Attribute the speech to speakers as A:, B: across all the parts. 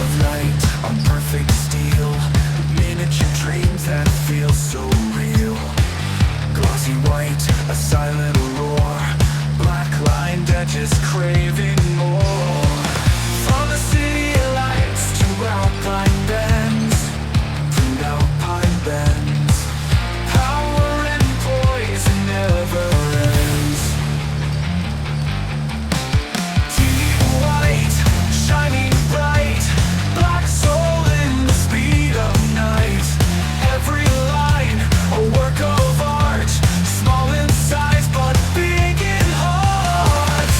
A: of light on perfect steel, miniature dreams that feel so real. Glossy white, a silent roar, black lined edges craving more. From the city lights to alpine bends, pruned alpine bends, power and poison never ends. White, shining bright, black soul in the speed of night. Every line, a work of art, small in size but big in heart.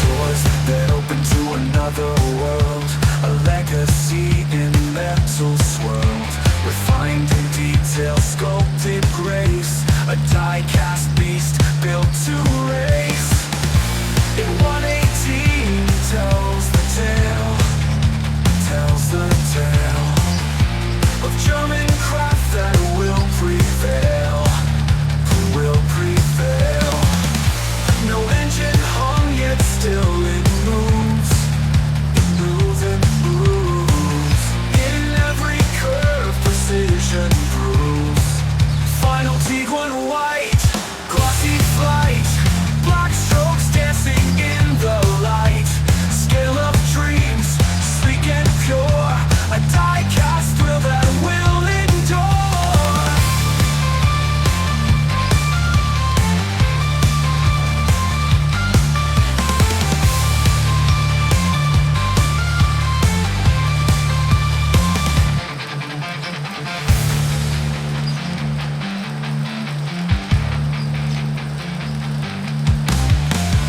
A: Doors that open to another world, a legacy in metal swirled, refined in detail, sculpted grace, a die-cast beast built to race. In 118 tells the tale of German craft that will prevail, No engine hung yet still it moves, In every curve precision proves. Final Tiguan white, glossy flight, black strokes dancing in the light. Scale of dreams, sleek and pure, a die-cast thrill that will endure.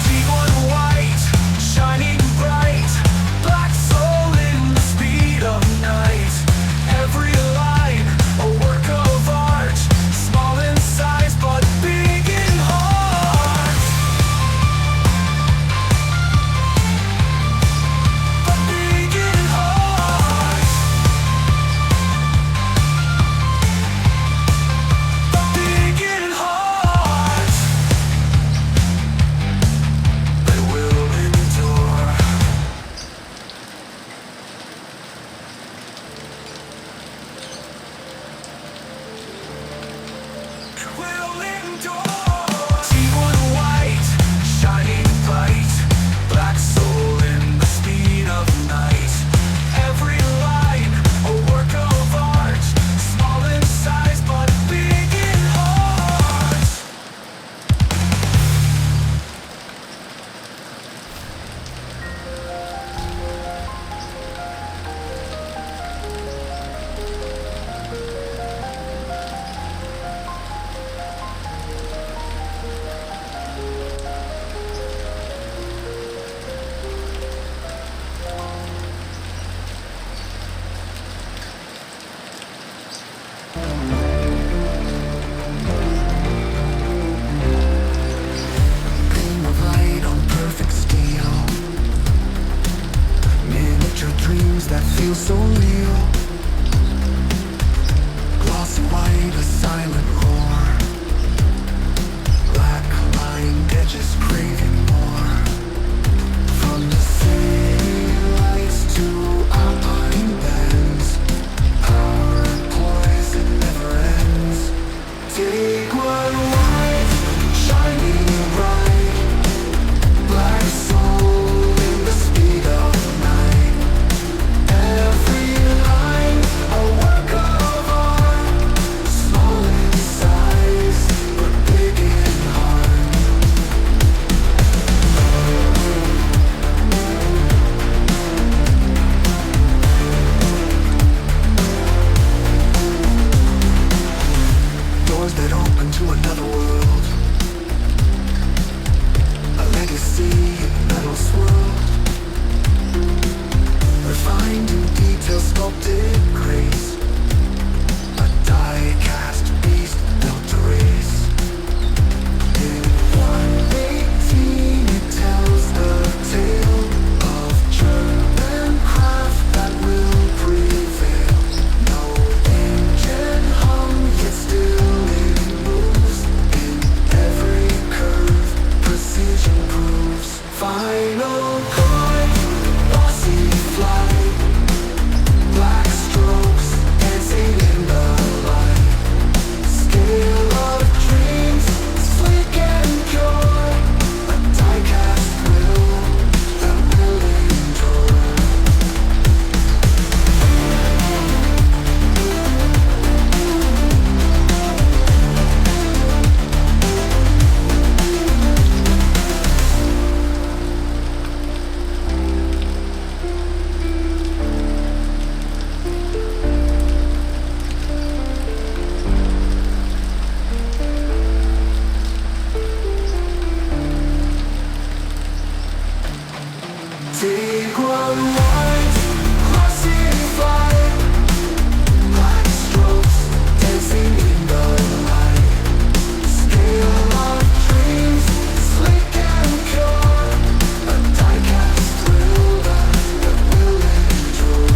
A: Tiguan white, shining bright, black soul in the speed of night. Every line, a work of art, small in size but big in heart. But big in heart. But big in heart. They will endure. Will endure. Tiguan white, shining bright, black soul in the speed of night. Every line, a work of art, small in size but big in heart. Beam of light on perfect steel, miniature dreams that feel so real. Glossy white, a silent roar, black lined edges craving more. From the city lights to alpine bends, power and poison never ends. Tiguan white, shining bright, black soul in the speed of night. Every line, a work of art, small in size but big in heart. Tiguan white, glossy vibe, black strokes dancing in the light. Scale of dreams, slick and pure, a diecast thrill that will endure.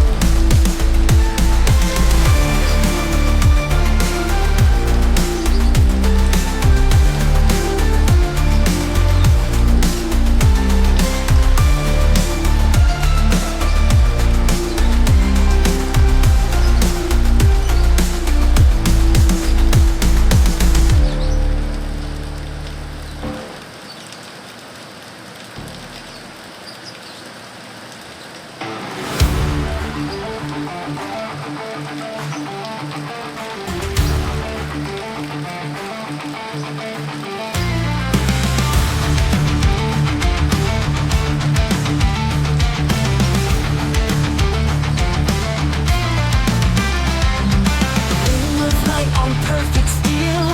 A: On perfect steel,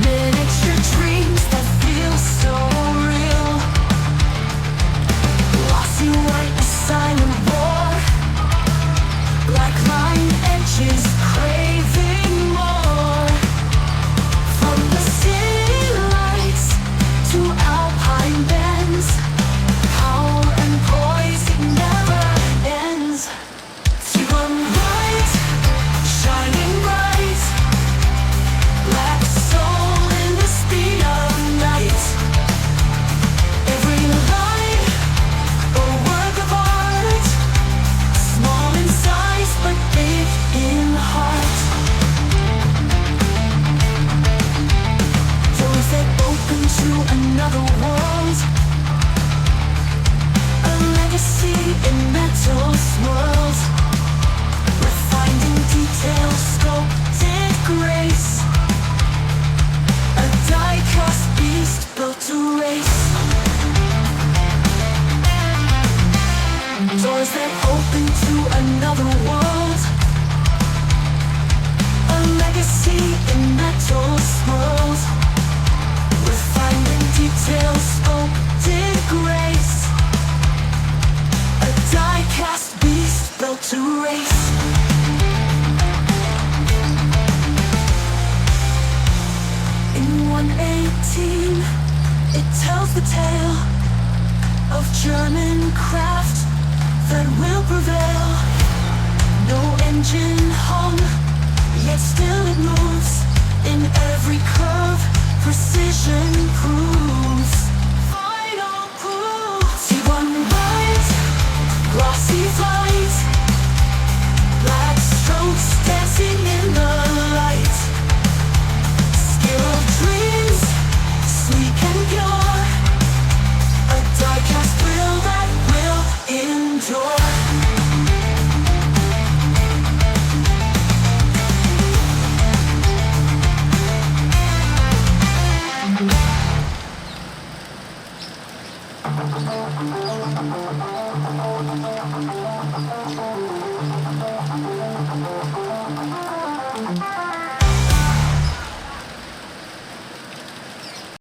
A: miniature dreams that feel so real. Glossy white, a silent war, black line edges craving more. From the city lights to alpine bends, power and poise, it never ends. Tiguan white, shining bright, black soul in the speed of night. Every line, a work of art, small in size but big in heart. Doors that open to another world, a legacy in metal swirls. Refined in detail, sculpted grace, a die-cast beast built to race. Doors that open to another world, a legacy in metal swirls. Refined in detail, sculpted grace, a die-cast beast built to race. In 118, it tells the tale of German craft that will prevail. No engine hung, yet still it moves. In every curve, precision proves. Final proof. Tiguan white, glossy flight, black strokes dancing in the light. Skill of dreams, sleek and pure, a die-cast thrill that will endure.